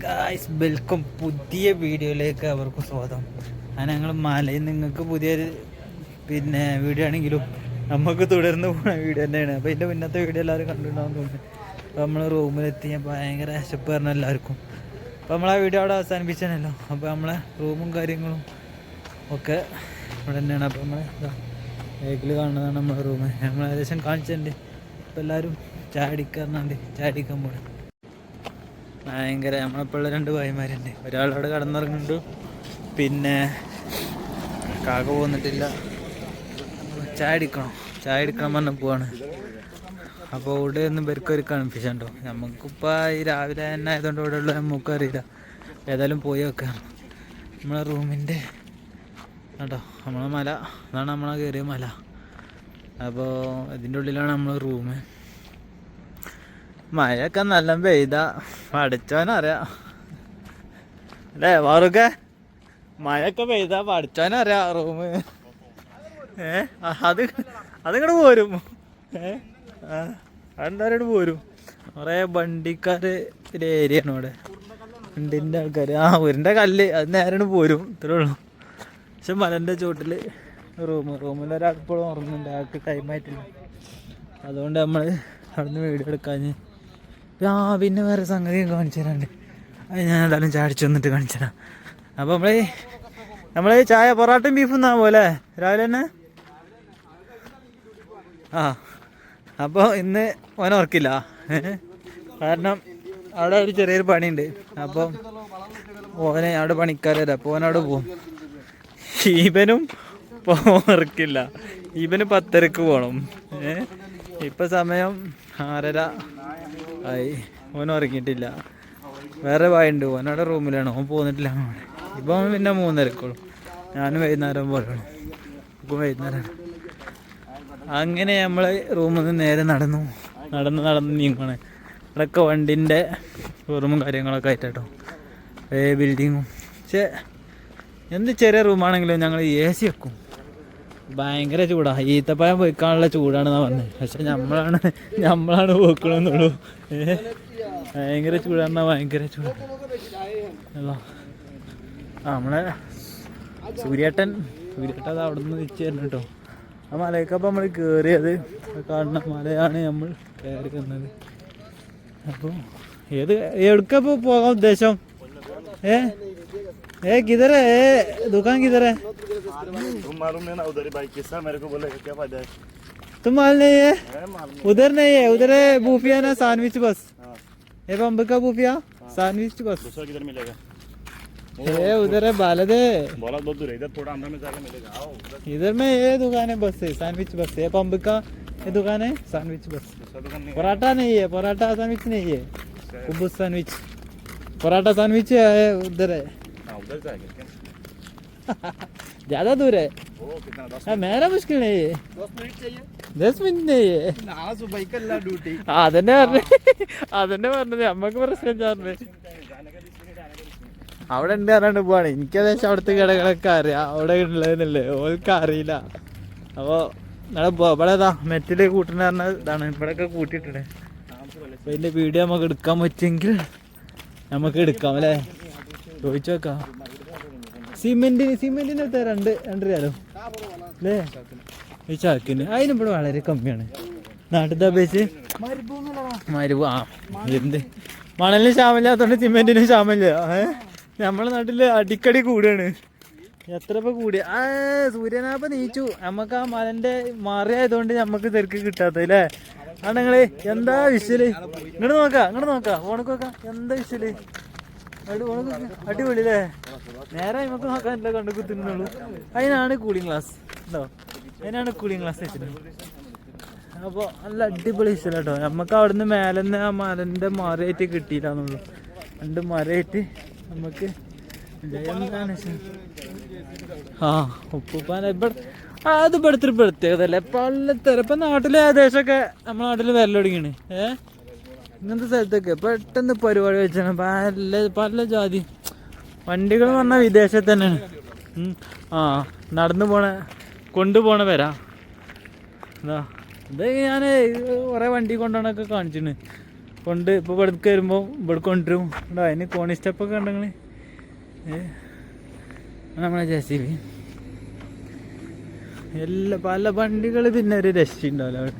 Guys welcome പുതിയ വീഡിയോയിലേക്ക് അവർക്ക് സ്വാഗതം. അങ്ങനെ ഞങ്ങൾ മലയിൽ നിങ്ങൾക്ക് പുതിയൊരു വീഡിയോ ആണെങ്കിലും നമുക്ക് തുടർന്ന് പോകുന്ന വീഡിയോ തന്നെയാണ്. അപ്പോൾ ഇതിൻ്റെ മുന്നത്തെ വീഡിയോ എല്ലാവരും കണ്ടിട്ടുണ്ടാകും തോന്നുന്നു. അപ്പോൾ നമ്മൾ റൂമിലെത്തി ഭയങ്കര വിശപ്പ് പറഞ്ഞ എല്ലാവർക്കും. അപ്പോൾ നമ്മൾ ആ വീഡിയോ അവിടെ അവസാനിപ്പിച്ചാണല്ലോ. അപ്പോൾ നമ്മളെ റൂമും കാര്യങ്ങളും ഒക്കെ ഇവിടെ തന്നെയാണ്. അപ്പോൾ നമ്മൾ ബേക്കിൽ കാണുന്നതാണ് നമ്മളെ റൂം. നമ്മൾ ഏകദേശം കാണിച്ചിട്ടുണ്ട്. അപ്പോൾ എല്ലാവരും ചായ അടിക്കാൻ പോകണം. ഭയങ്കര നമ്മളെപ്പോഴുള്ള രണ്ട് ഭായിമാരുണ്ട്. ഒരാളവിടെ കടന്നിറങ്ങുന്നുണ്ട്, പിന്നെ കാക്ക പോന്നിട്ടില്ല. ചായ അടിക്കണം പറഞ്ഞ പോവാണ്. അപ്പോൾ ഇവിടെ ഒന്നും പേർക്കൊരു കൺഫ്യൂഷൻ ഉണ്ടോ. നമുക്കിപ്പോൾ ഈ രാവിലെ തന്നെ ആയതുകൊണ്ട് ഇവിടെ ഉള്ള നമുക്കും അറിയില്ല. ഏതായാലും പോയി വെക്കാം. നമ്മളെ റൂമിൻ്റെ കേട്ടോ, നമ്മളെ മല അതാണ് നമ്മളെ കയറിയ മല. അപ്പോൾ ഇതിൻ്റെ ഉള്ളിലാണ് നമ്മളെ റൂം. മഴയൊക്കെ നല്ല പെയ്ത പഠിച്ചോനറിയാം അല്ലേ വാറൊക്കെ? മഴയൊക്കെ പെയ്ത പഠിച്ചോനറിയാം റൂം. അതിങ്ങോട്ട് പോരും. അതെന്തായാലും പോരും. കുറേ വണ്ടിക്കാർ ഒരു ഏരിയ ആണ് ഇവിടെ. വണ്ടിൻ്റെ ആൾക്കാർ ഊരിൻ്റെ കല്ല് അത് നേരെ പോരും. ഇത്രേ ഉള്ളൂ. പക്ഷെ മലൻ്റെ ചുവട്ടിൽ റൂമിൽ ഒരാളിപ്പോഴും ഉറങ്ങുന്നുണ്ട്. ആൾക്ക് ടൈമായിട്ടില്ല. അതുകൊണ്ട് നമ്മൾ അവിടുന്ന് വീഡിയോ എടുക്കാൻ പിന്നെ വേറെ സംഗതി കാണിച്ചു തരാണ്ട്. അത് ഞാൻ എന്തായാലും ചായ അടിച്ചു വന്നിട്ട് കാണിച്ചു തരാം. അപ്പോൾ നമ്മൾ ചായ പൊറോട്ടയും ബീഫും എന്നാ പോലെ രാവിലെ തന്നെ. അപ്പോൾ ഇന്ന് ഓനെ ഉറക്കില്ല. കാരണം അവിടെ ഒരു ചെറിയൊരു പണിയുണ്ട്. അപ്പം ഓനെ അവിടെ പണിക്കാരല്ല. അപ്പോൾ ഓനവിടെ പോകും. ഇവനും ഉറക്കില്ല. ഇവന് 10:30 പോകണം. ഇപ്പം സമയം 6:30 ആയി. ഓൻ ഉറങ്ങിയിട്ടില്ല. വേറെ വായുണ്ട്. ഓനവിടെ റൂമിലാണ്. ഓൻ പോന്നിട്ടില്ല. ഇപ്പം പിന്നെ 3:30 ഞാനും വൈകുന്നേരം പോലെയാണ്. ഇപ്പം വൈകുന്നേരമാണ്. അങ്ങനെ നമ്മൾ റൂമിൽ നിന്ന് നേരെ നടന്ന് നീങ്ങണേ. അവിടെയൊക്കെ വണ്ടിൻ്റെ ഷോറൂമും കാര്യങ്ങളൊക്കെ ആയിട്ടോ. ബിൽഡിങ്ങും. പക്ഷേ എന്ത് ചെറിയ റൂമാണെങ്കിലും ഞങ്ങൾ AC വെക്കും. ഭയങ്കര ചൂടാണ്. ഈത്തപ്പഴം പോയിക്കാനുള്ള ചൂടാണെന്നാണ് പറഞ്ഞത്. പക്ഷെ നമ്മളാണ് പോക്കണമെന്നുള്ളൂ. ഭയങ്കര ചൂടാണെന്നാ. ഭയങ്കര ചൂടാണ്. നമ്മളെ സൂര്യേട്ടൻ അത് അവിടെ നിന്ന് വെച്ച് തരണം കേട്ടോ. ആ മലയൊക്കപ്പം നമ്മൾ കയറിയത് കാണുന്ന മലയാണ് നമ്മൾ കയറി വന്നത്. അപ്പോൾ എവിടക്കപ്പോൾ പോകാൻ ഉദ്ദേശം? किधर है दुकान? किधर है? तुम मालूम नहीं ना उधर बाइक किस्सा मेरे को बोले क्या फायदा है? तुम माल नहीं है? उधर नहीं है. उधर है बूफिया ना सैंडविच बस. ये बम्ब का बूफिया सैंडविच बस. दूसरा किधर मिलेगा? उधर है बालदे. बहुत दूर है. इधर थोड़ा अंदर में जाके मिलेगा. आओ इधर में ये दुकान है बस है सैंडविच बस. ये बम्ब का ये दुकान है सैंडविच बस. पराठा नहीं है. पराठा सैंडविच नहीं है. कुबूस सैंडविच पराठा सैंडविच है उधर है. उधर जाएगा क्या? ज्यादा दूर है. कितना? मेरा मुश्किल नहीं है. 10 मिनट चाहिए. 10 मिनट नहीं है. ഡ്യൂട്ടി അതന്നെ പറഞ്ഞത്. അമ്മക്ക് പ്രശ്നം ചാറിന് അവിടെ ഉണ്ട് പറഞ്ഞാണ്ട് പോവാണ്. എനിക്കതേശം അവിടുത്തെ കടകളൊക്കെ അറിയാം. അവിടെ ഉള്ളതെന്നല്ലേ ഓൾക്ക് അറിയില്ല. അപ്പോൾ ഇവിടെ മെറ്റില് കൂട്ടുന്ന പറഞ്ഞ ഇതാണ്. ഇവിടെയൊക്കെ കൂട്ടിയിട്ടുണ്ട്. അപ്പോൾ ഇതിൻ്റെ വീഡിയോ നമുക്ക് എടുക്കാൻ പറ്റുമെങ്കിൽ നമുക്ക് എടുക്കാം അല്ലേ? ചോദിച്ചു നോക്കാം. സിമെന്റിന് എത്ര 2 രൂപ അല്ലേ ഈ ചാക്കിന്? അതിനിവിടെ വളരെ കമ്മിയാണ്. നാട്ടിലത്തെ അപേക്ഷിച്ച് മരുഭൂ. എന്ത് മണലിന് ക്ഷാമില്ലാത്തതുകൊണ്ട് സിമെന്റിന് ക്ഷാമില്ല. നമ്മളെ നാട്ടിൽ അടിക്കടി കൂടിയാണ്. എത്ര ഇപ്പം കൂടി. സൂര്യനാപ്പം നീച്ചു. നമുക്ക് ആ മലൻ്റെ മാറിയായതുകൊണ്ട് നമുക്ക് തിരക്ക് കിട്ടാത്ത അല്ലേ? ആ നിങ്ങള് എന്താ വിഷല്? ഇങ്ങോട്ട് നോക്കാം ഓണക്ക് നോക്കാം. എന്താ വിഷല്? അടിപൊളി അല്ലേ? നേരെ നമുക്ക് നോക്കാനില്ല. കണ്ടു കുത്തുന്നുള്ളൂ. അതിനാണ് കൂളിംഗ് ഗ്ലാസ് ഉണ്ടോ? അതിനാണ് കൂളിംഗ് ഗ്ലാസ് വെച്ചിട്ടുണ്ട്. അപ്പോൾ നല്ല അടിപൊളി വിഷയം കേട്ടോ. നമുക്ക് അവിടുന്ന് മേലെന്ന് ആ മരൻ്റെ മരമായിട്ട് കിട്ടിയില്ല എന്നുള്ളൂ. 2 മരമായിട്ട് നമുക്ക് എന്താണ് ഉപ്പൂപ്പാൻ ഇവിടെ അത് ഇവിടുത്തെ ഒരു പ്രത്യേകതല്ലേ. ഇപ്പം നാട്ടിൽ ഏകദേശമൊക്കെ നമ്മുടെ നാട്ടിൽ വരൽ തുടങ്ങിയാണ്. ഇങ്ങനത്തെ സ്ഥലത്തൊക്കെ പെട്ടെന്ന് പരിപാടി വെച്ചാണ്. പല ജാതി വണ്ടികൾ പറഞ്ഞാൽ വിദേശത്ത് തന്നെയാണ്. നടന്നു കൊണ്ടുപോണ വരാ. എന്താ ഇത് ഞാൻ കുറേ വണ്ടി കൊണ്ടുപോകണൊക്കെ കാണിച്ചിട്ടുണ്ട്. കൊണ്ട് ഇപ്പോൾ ഇവിടേക്ക് വരുമ്പോൾ ഇവിടെ കൊണ്ടുവരും. അതിന് കോണി സ്റ്റെപ്പൊക്കെ ഉണ്ടെങ്കിൽ നമ്മളെ JCB പല വണ്ടികൾ പിന്നെ ഒരു രക്ഷയുണ്ടാവില്ല അവിടെ.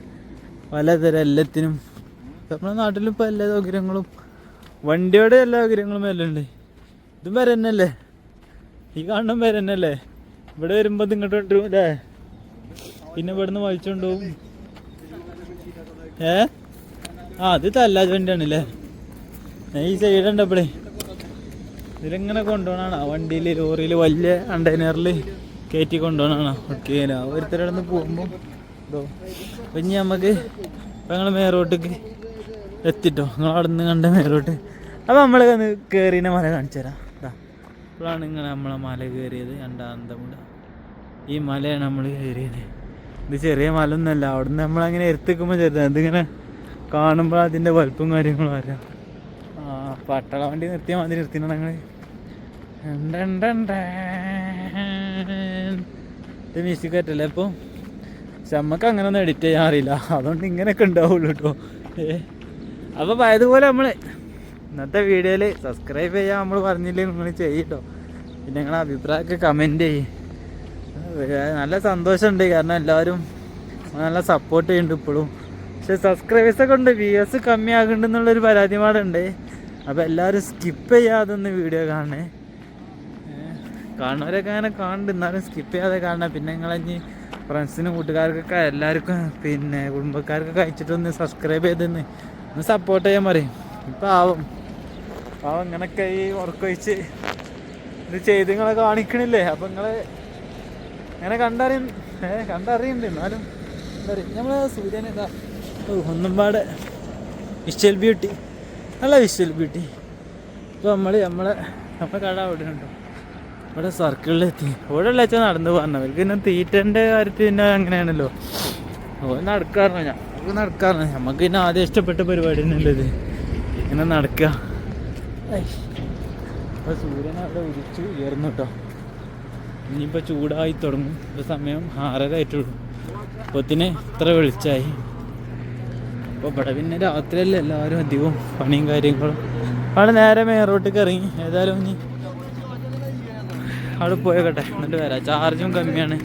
പലതരം എല്ലാത്തിനും നമ്മുടെ നാട്ടിലിപ്പോൾ എല്ലാ സൗകര്യങ്ങളും വണ്ടിയുടെ എല്ലാ സൗകര്യങ്ങളും എല്ലാം ഉണ്ട്. ഇതും വരെ തന്നെയല്ലേ, ഈ കാണുന്ന വരെ തന്നെയല്ലേ. ഇവിടെ വരുമ്പോൾ ഇങ്ങോട്ട് കൊണ്ടുവരും അല്ലേ, പിന്നെ ഇവിടെ നിന്ന് വലിച്ചുകൊണ്ട് പോകും. അത് തല്ലാജ് വണ്ടിയാണല്ലേ. ഈ സൈഡ് ഉണ്ടപ്പോഴേ ഇതിലിങ്ങനെ കൊണ്ടുപോകണാണ് വണ്ടിയിൽ, ലോറിയിൽ, വലിയ കണ്ടെയ്നറിൽ കയറ്റി കൊണ്ടുപോകണാണ്. ഓക്കെ, ഒരുത്തരുടെ നിന്ന് പോകുമ്പോൾ ഇതോ അപ്പം ഇനി നമുക്ക് ഇപ്പം ഞങ്ങൾ മേറോട്ടേക്ക് എത്തിട്ടോ. നിങ്ങൾ അവിടെ നിന്ന് കണ്ട മേറോട്ട്. അപ്പം നമ്മൾ കയറിയ മല കാണിച്ചു തരാം. ഇപ്പോഴാണ് ഇങ്ങനെ നമ്മളെ മല കയറിയത്. രണ്ടാന്തമുണ്ട ഈ മലയാണ് നമ്മൾ കയറിയത്. ഇത് ചെറിയ മല ഒന്നുമല്ല. അവിടെ നിന്ന് നമ്മളങ്ങനെ എടുത്തേക്കുമ്പോൾ ചെറുതാണ്. ഇതിങ്ങനെ കാണുമ്പോൾ അതിൻ്റെ വലുപ്പും കാര്യങ്ങളും അറിയാം. പട്ടള വണ്ടി നിർത്തിയ മാതിരി നിർത്തിയാണ് ഞങ്ങൾ. ഇത് മ്യൂസിക് ആയിട്ടല്ലേ ഇപ്പോൾ. പക്ഷെ നമുക്ക് അങ്ങനെ ഒന്നും എഡിറ്റ് ചെയ്യാൻ അറിയില്ല, അതുകൊണ്ട് ഇങ്ങനെയൊക്കെ ഉണ്ടാവുള്ളൂ കേട്ടോ. അപ്പോൾ അതുപോലെ നമ്മൾ ഇന്നത്തെ വീഡിയോയിൽ സബ്സ്ക്രൈബ് ചെയ്യാൻ നമ്മൾ പറഞ്ഞില്ലേ, നിങ്ങൾ ചെയ്യട്ടോ. പിന്നെ നിങ്ങളെ അഭിപ്രായമൊക്കെ കമൻറ്റ് ചെയ്യും. നല്ല സന്തോഷമുണ്ട്, കാരണം എല്ലാവരും നല്ല സപ്പോർട്ട് ചെയ്യുന്നുണ്ട് ഇപ്പോഴും. പക്ഷെ സബ്സ്ക്രൈബേഴ്സൊക്കെ ഉണ്ട്, വ്യൂവേഴ്സ് കമ്മിയാകുന്നുണ്ടെന്നുള്ളൊരു പരാതിപാടുണ്ട്. അപ്പോൾ എല്ലാവരും സ്കിപ്പ് ചെയ്യാതൊന്ന് വീഡിയോ കാണണേ. കാണുന്നവരൊക്കെ അങ്ങനെ കാണുന്നുണ്ട്, എന്നാലും സ്കിപ്പ് ചെയ്യാതെ കാണണം. പിന്നെ നിങ്ങളഞ്ഞ് ഫ്രണ്ട്സിനും കൂട്ടുകാർക്കൊക്കെ എല്ലാവർക്കും പിന്നെ കുടുംബക്കാർക്കൊക്കെ അയച്ചിട്ടൊന്ന് സബ്സ്ക്രൈബ് ചെയ്തൊന്ന് സപ്പോർട്ട് ചെയ്യാൻ പറയും. ഇപ്പം പാവം ഇങ്ങനൊക്കെ ഈ ഉറക്കൊഴിച്ച് ഇത് ചെയ്ത് നിങ്ങളെ കാണിക്കണില്ലേ. അപ്പം നിങ്ങൾ അങ്ങനെ കണ്ടറിയുന്നുണ്ട്. എന്നാലും എന്താ പറയുക, നമ്മളെ സൂര്യൻ ഇതാ ഒന്നുംപാടെ വിഷ്വൽ ബ്യൂട്ടി, നല്ല വിഷ്വൽ ബ്യൂട്ടി. ഇപ്പോൾ നമ്മളെ കട അവിടെ ഉണ്ടോ, ഇവിടെ സർക്കിളിലെത്തി. ഇവിടെ ഉള്ള വെച്ചാൽ നടന്നു പറഞ്ഞവർക്ക് പിന്നെ തീറ്റൻ്റെ കാര്യത്തിൽ പിന്നെ അങ്ങനെയാണല്ലോ. നടക്കാറുണ്ട് നമുക്ക് പിന്നെ ആദ്യം ഇഷ്ടപ്പെട്ട പരിപാടി തന്നെയല്ലേ ഇങ്ങനെ നടക്കുക. അപ്പോൾ സൂര്യൻ അവിടെ ഉദിച്ചു ഉയർന്നു കേട്ടോ. ഇനിയിപ്പോൾ ചൂടായി തുടങ്ങും. ഇപ്പോൾ സമയം 6:30 ആയിട്ടുള്ളൂ. അപ്പോഴത്തിന് ഇത്ര വെളിച്ചായി. അപ്പോൾ ഇവിടെ പിന്നെ രാത്രിയല്ലേ എല്ലാവരും അധികവും പണിയും കാര്യങ്ങളും. അവിടെ നേരെ മേറോട്ടേക്ക് ഇറങ്ങി. ഏതായാലും ഇനി അവിടെ പോയേക്കട്ടെ, എന്നിട്ട് വരാം. ചാർജും കമ്മിയാണ്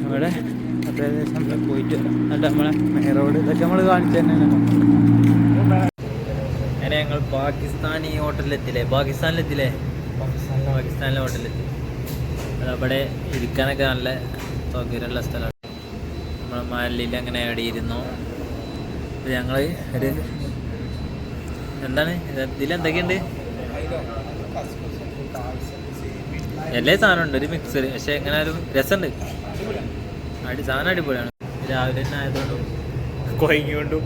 അവിടെ. അപ്പോൾ ഏകദേശം നമ്മൾ പോയിട്ട് വരാം. എന്നിട്ട് നമ്മളെ മേറോഡ് ഇതൊക്കെ നമ്മൾ കാണിച്ചു തന്നെയാണ്. അങ്ങനെ ഞങ്ങൾ പാകിസ്ഥാനി ഹോട്ടലിലെത്തില്ലേ, പാകിസ്ഥാനിലെ ഹോട്ടലിലെത്തി. അതവിടെ ഇരിക്കാനൊക്കെ നല്ല സൗകര്യമുള്ള സ്ഥലമാണ്. നമ്മളെ മലയിൽ അങ്ങനെ അവിടെ ഇരുന്നു. അപ്പോൾ ഞങ്ങൾ ഒരു എന്താണ് ഇതിലെന്തൊക്കെയുണ്ട്, എല്ലാ സാധനം ഉണ്ട്, ഒരു മിക്സർ. പക്ഷെ എങ്ങനെ ഒരു രസമുണ്ട്, സാധനം അടിപൊളിയാണ്. രാവിലെ തന്നെ ആയതുകൊണ്ടും കൊയങ്ങിക്കൊണ്ടും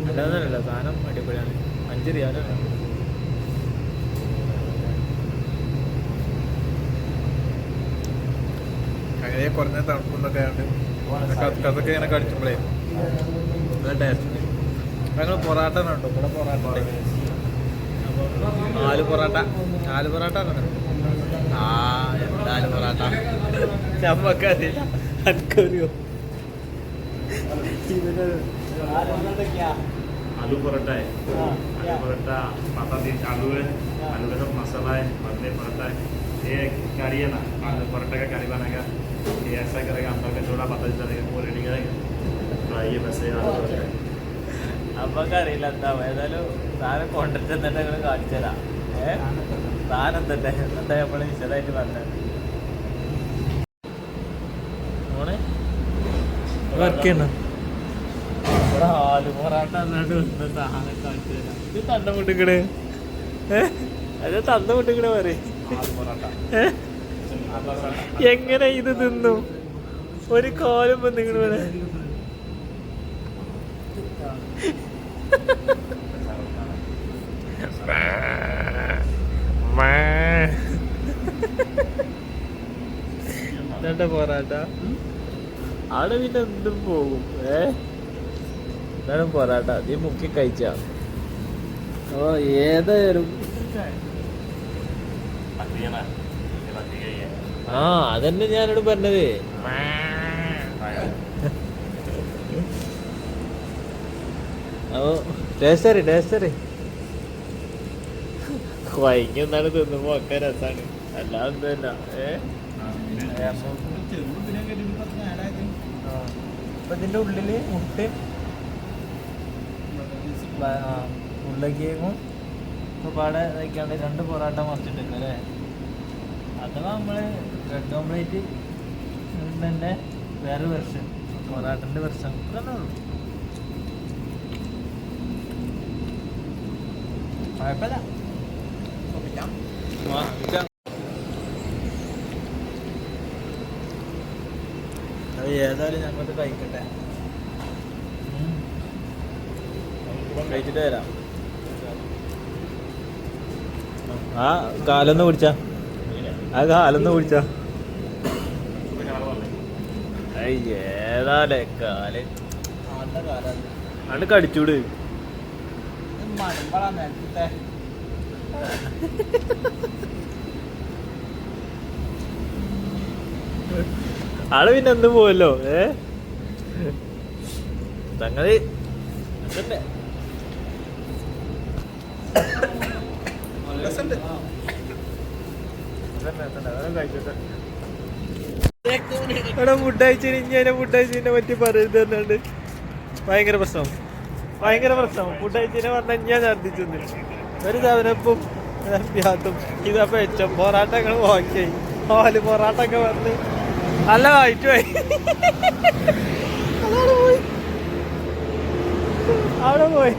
അല്ലാതൊന്നുമല്ല, സാധനം അടിപൊളിയാണ്. 5 റിയാലാണ്. അങ്ങനെ കുറഞ്ഞ തണുപ്പൊക്കെ കഥക്കെ ഇങ്ങനെ കടിച്ചുമ്പോഴേ നല്ല ടേസ്റ്റ് ഉണ്ട്. ഞങ്ങൾ പൊറാട്ട ഉണ്ടോ, ഇവിടെ പൊറാട്ട ഉണ്ട്. അപ്പോൾ ആലു പൊറാട്ട അറിയണം. എന്താ ആലു പൊറാട്ട നമുക്കറിയില്ല, എനിക്കറിയോ. आलू पराठा है, आलू पराठा पता दी आलू है, आलू का सब मसाला है, बदले पराठा है. ये करी है ना, आलू पराठा का करी बनाएगा, ये ऐसा करेगा, हम लोग का थोड़ा पता चलेगा, वो रेडी करेगा. तो ये बस ये आलू पराठा है. നമുക്ക് അറിയില്ല എന്താ. ഏതായാലും സാധനം കൊണ്ടിട്ട് എന്നിട്ട് ഞങ്ങൾ കാണിച്ചു തരാം. സാധനം തന്നെ എന്നിട്ട് നമ്മൾ വിശദമായിട്ട് പറഞ്ഞത് വർക്ക് ചെയ്യണം. ഇവിടെ ആലു പൊറാട്ട എന്നിട്ട് സാധനം കാണിച്ചു തരാം. ഇത് തണ്ട മുട്ടിക്കണേ, അത് തണ്ട മുട്ടിക്കണേ പറയും. എങ്ങനെ ഇത് തിന്നു ഒരു കാലം വന്നിങ്ങനെ വരെ. പൊറാട്ട അവിടെ പിന്നെ എന്തും പോകും. എന്താണ് പൊറാട്ട നീ മുക്കി കഴിച്ച. ഓ ഏതായാലും അതന്നെ ഞാനോട് പറഞ്ഞത്. അപ്പോ ടേസ്റ്ററി വൈകുന്നാണ് തിന്നുമ്പോ ഒക്കെ രസാണ് അല്ലാതൊന്നുമല്ല അപ്പൊ ഇതിന്റെ ഉള്ളില് മുട്ടയും ഉരുളക്കിഴങ്ങും പാടെ ഇതൊക്കെയാണ് 2 പൊറോട്ട മറിച്ചിട്ടേക്ക് അല്ലേ. അഥവാ നമ്മള് ബ്രെഡ് ഓംലേറ്റ് തന്നെ വേറെ വെർഷൻ പൊറാട്ടന്റെ വെർഷൻ തന്നെ ഉള്ളു. കുഴപ്പമില്ല. അത് ഏതായാലും ഞങ്ങൾക്ക് കഴിക്കട്ടെ. കഴിച്ചിട്ട് വരാം. ആ കാലൊന്ന് പിടിച്ച ഏതാലേ കാല് അണ്ട് കടിച്ചൂട്. ആള് പിന്നെ എന്തും പോവല്ലോ. സംഗതി ഇവിടെ ഫുഡ് അയച്ചതിന് ഫുഡ് അയച്ചതിനെ പറ്റി പറയുന്നത് തന്നെയുണ്ട്. ഭയങ്കര പ്രശ്നം ഫുഡ് അയച്ചതിനെ പറഞ്ഞാൽ ഞാൻ ഛർദ്ദിച്ചു. ഒരു തവനപ്പും ും ഇതപ്പോ വെച്ചോ പൊറാട്ടങ്ങൾ വാങ്ങിയായി. പൊറാട്ട ഒക്കെ പറഞ്ഞ് നല്ല വായിച്ചു പോയി. അവിടെ പോയി.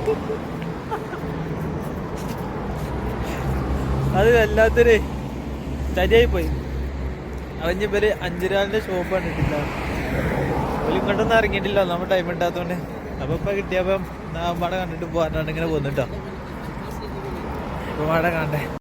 അത് വല്ലാത്തൊരു ചരിയായി പോയി. അവഞ്ഞ പേര് 5 രൂപ ഷോപ്പ് കണ്ടിട്ടില്ല. ഇങ്ങോട്ടൊന്നും ഇറങ്ങിയിട്ടില്ല, നമ്മൾ ടൈം ഇട്ടാത്തോണ്ട്. അപ്പൊ ഇപ്പൊ കിട്ടിയപ്പം നാമ്പാടെ കണ്ടിട്ട് പോകാനാണ് ഇങ്ങനെ പോന്നിട്ടോ. ഇപ്പൊ മാടെ കാണണ്ടേ.